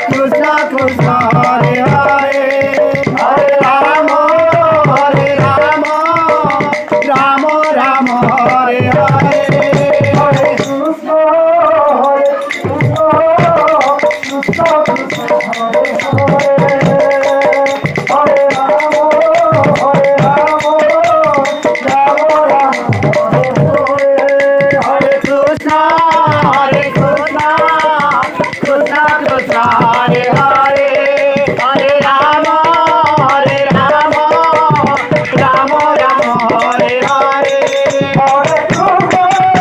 কৃষ্ণ কৃষ্ণ হরে হরে হরে রাম রাম রাম হরে হরে হরে কৃষ্ণ কৃষ্ণ কৃষ্ণ হরে হরে হরে রাম রাম রাম হরে হরে হরে কৃষ্ণ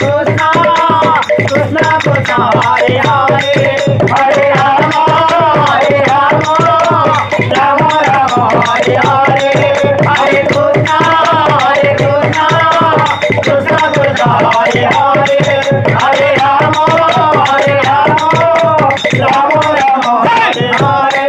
কৃষ্ণ কৃষ্ণ কৃষ্ণ হরে হরে হরে রাম রাম রাম হরে হরে হরে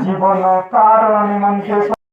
জীবন কারণ মঞ্চে